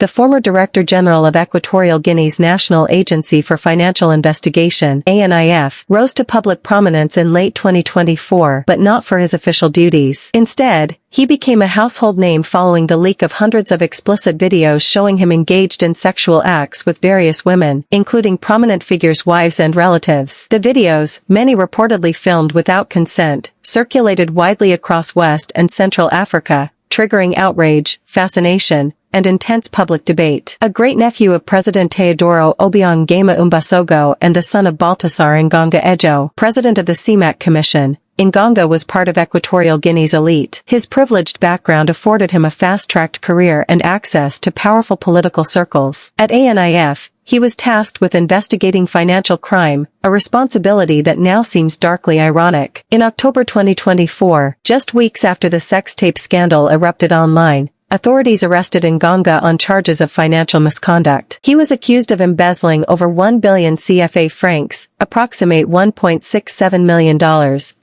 the former Director General of Equatorial Guinea's National Agency for Financial Investigation (ANIF), rose to public prominence in late 2024 but not for his official duties. Instead, he became a household name following the leak of hundreds of explicit videos showing him engaged in sexual acts with various women, including prominent figures' wives and relatives. The videos, many reportedly filmed without consent, circulated widely across West and Central Africa, triggering outrage, fascination, and intense public debate. A great-nephew of President Teodoro Obiang Nguema Umbasogo and the son of Baltasar Engonga Ejo, president of the CMAC Commission, Engonga was part of Equatorial Guinea's elite. His privileged background afforded him a fast-tracked career and access to powerful political circles. At ANIF, he was tasked with investigating financial crime, a responsibility that now seems darkly ironic. In October 2024, just weeks after the sex tape scandal erupted online, authorities arrested Engonga on charges of financial misconduct. He was accused of embezzling over 1 billion CFA francs, approximate $1.67 million,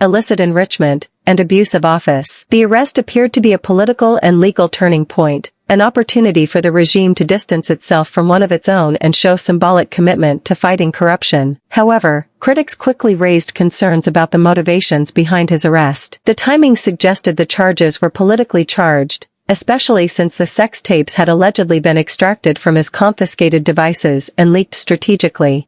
illicit enrichment, and abuse of office. The arrest appeared to be a political and legal turning point, an opportunity for the regime to distance itself from one of its own and show symbolic commitment to fighting corruption. However, critics quickly raised concerns about the motivations behind his arrest. The timing suggested the charges were politically charged, especially since the sex tapes had allegedly been extracted from his confiscated devices and leaked strategically.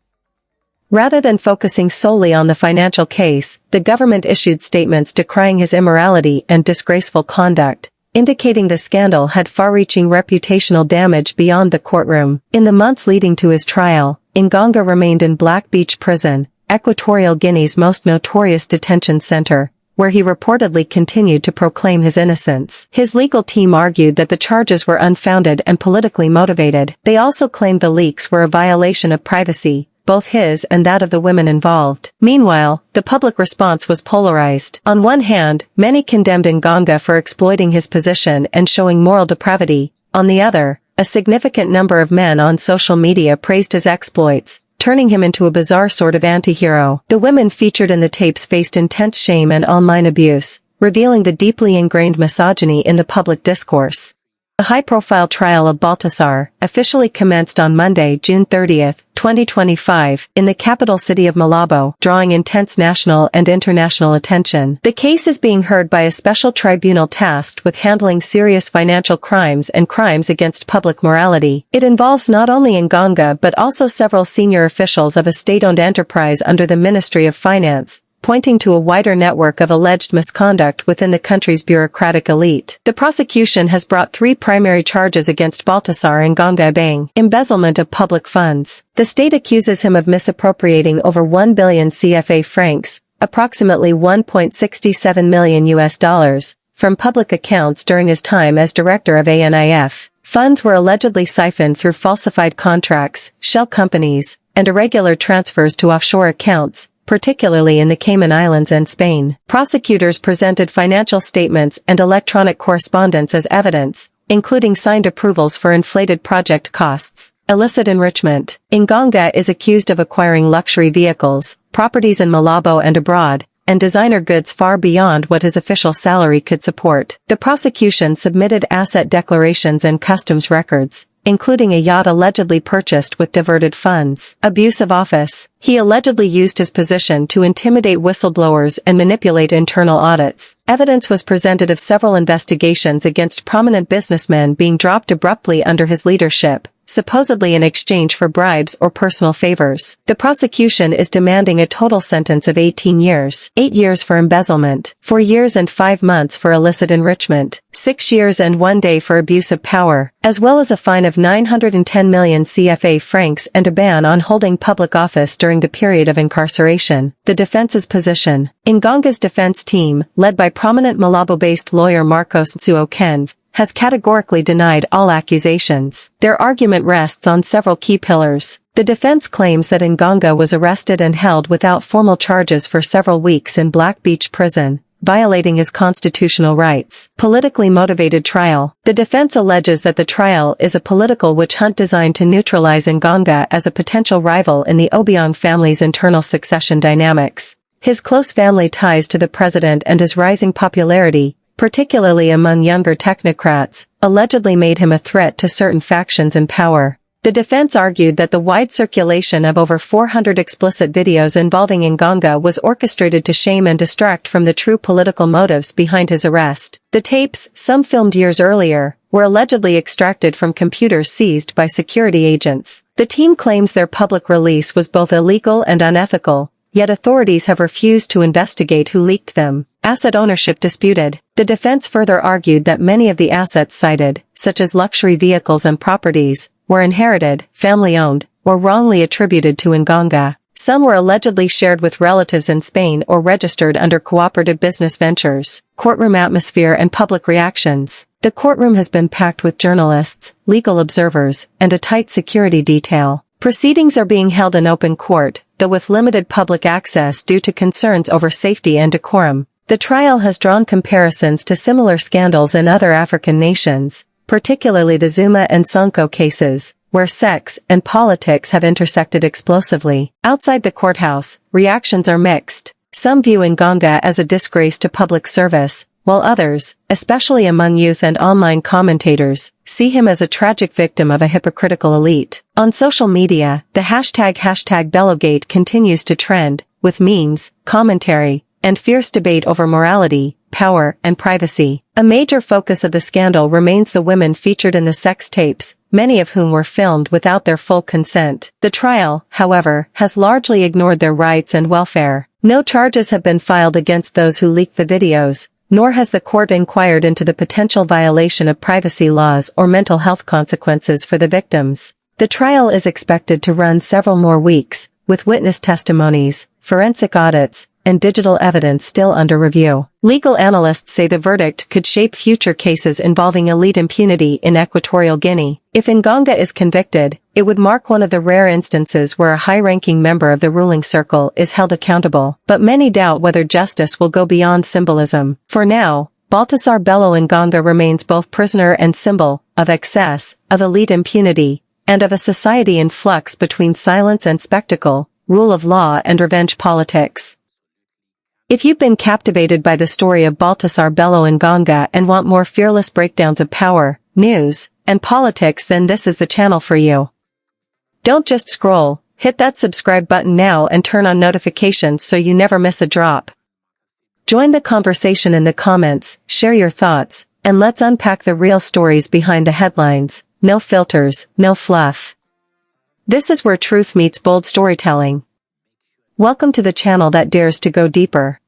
Rather than focusing solely on the financial case, the government issued statements decrying his immorality and disgraceful conduct, indicating the scandal had far-reaching reputational damage beyond the courtroom. In the months leading to his trial, Engonga remained in Black Beach Prison, Equatorial Guinea's most notorious detention center, where he reportedly continued to proclaim his innocence. His legal team argued that the charges were unfounded and politically motivated. They also claimed the leaks were a violation of privacy, both his and that of the women involved. Meanwhile, the public response was polarized. On one hand, many condemned Engonga for exploiting his position and showing moral depravity. On the other, a significant number of men on social media praised his exploits, turning him into a bizarre sort of anti-hero. The women featured in the tapes faced intense shame and online abuse, revealing the deeply ingrained misogyny in the public discourse. The high-profile trial of Baltasar officially commenced on Monday, June 30, 2025, in the capital city of Malabo, drawing intense national and international attention. The case is being heard by a special tribunal tasked with handling serious financial crimes and crimes against public morality. It involves not only Engonga but also several senior officials of a state-owned enterprise under the Ministry of Finance, pointing to a wider network of alleged misconduct within the country's bureaucratic elite. The prosecution has brought three primary charges against Baltasar Engonga: embezzlement of public funds. The state accuses him of misappropriating over 1 billion CFA francs, approximately $1.67 million, from public accounts during his time as director of ANIF. Funds were allegedly siphoned through falsified contracts, shell companies, and irregular transfers to offshore accounts, particularly in the Cayman Islands and Spain. Prosecutors presented financial statements and electronic correspondence as evidence, including signed approvals for inflated project costs, illicit enrichment. Engonga is accused of acquiring luxury vehicles, properties in Malabo and abroad, and designer goods far beyond what his official salary could support. The prosecution submitted asset declarations and customs records, including a yacht allegedly purchased with diverted funds. Abuse of office. He allegedly used his position to intimidate whistleblowers and manipulate internal audits. Evidence was presented of several investigations against prominent businessmen being dropped abruptly under his leadership, supposedly in exchange for bribes or personal favors. The prosecution is demanding a total sentence of 18 years. 8 years for embezzlement, 4 years and 5 months for illicit enrichment, 6 years and 1 day for abuse of power, as well as a fine of 910 million CFA francs and a ban on holding public office during the period of incarceration. The defense's position. Engonga's defense team, led by prominent Malabo-based lawyer Marcos Nsuo, has categorically denied all accusations. Their argument rests on several key pillars. The defense claims that Engonga was arrested and held without formal charges for several weeks in Black Beach Prison, violating his constitutional rights. Politically motivated trial. The defense alleges that the trial is a political witch hunt designed to neutralize Engonga as a potential rival in the Obiang family's internal succession dynamics. His close family ties to the president and his rising popularity, particularly among younger technocrats, allegedly made him a threat to certain factions in power. The defense argued that the wide circulation of over 400 explicit videos involving Engonga was orchestrated to shame and distract from the true political motives behind his arrest. The tapes, some filmed years earlier, were allegedly extracted from computers seized by security agents. The team claims their public release was both illegal and unethical, yet authorities have refused to investigate who leaked them. Asset ownership disputed. The defense further argued that many of the assets cited, such as luxury vehicles and properties, were inherited, family-owned, or wrongly attributed to Engonga. Some were allegedly shared with relatives in Spain or registered under cooperative business ventures. Courtroom atmosphere and public reactions. The courtroom has been packed with journalists, legal observers, and a tight security detail. Proceedings are being held in open court, though with limited public access due to concerns over safety and decorum. The trial has drawn comparisons to similar scandals in other African nations, particularly the Zuma and Sonko cases, where sex and politics have intersected explosively. Outside the courthouse, reactions are mixed. Some view Engonga as a disgrace to public service, while others, especially among youth and online commentators, see him as a tragic victim of a hypocritical elite. On social media, the hashtag #BelloGate continues to trend, with memes, commentary, and fierce debate over morality, power, and privacy. A major focus of the scandal remains the women featured in the sex tapes, many of whom were filmed without their full consent. The trial, however, has largely ignored their rights and welfare. No charges have been filed against those who leaked the videos, nor has the court inquired into the potential violation of privacy laws or mental health consequences for the victims. The trial is expected to run several more weeks, with witness testimonies, forensic audits, and digital evidence still under review. Legal analysts say the verdict could shape future cases involving elite impunity in Equatorial Guinea. If Engonga is convicted, it would mark one of the rare instances where a high-ranking member of the ruling circle is held accountable, but many doubt whether justice will go beyond symbolism. For now, Baltasar Bello Engonga remains both prisoner and symbol of excess, of elite impunity, and of a society in flux between silence and spectacle, rule of law and revenge politics. If you've been captivated by the story of Baltasar Bello Engonga and want more fearless breakdowns of power, news, and politics, then this is the channel for you. Don't just scroll, hit that subscribe button now and turn on notifications so you never miss a drop. Join the conversation in the comments, share your thoughts, and let's unpack the real stories behind the headlines. No filters, no fluff. This is where truth meets bold storytelling. Welcome to the channel that dares to go deeper.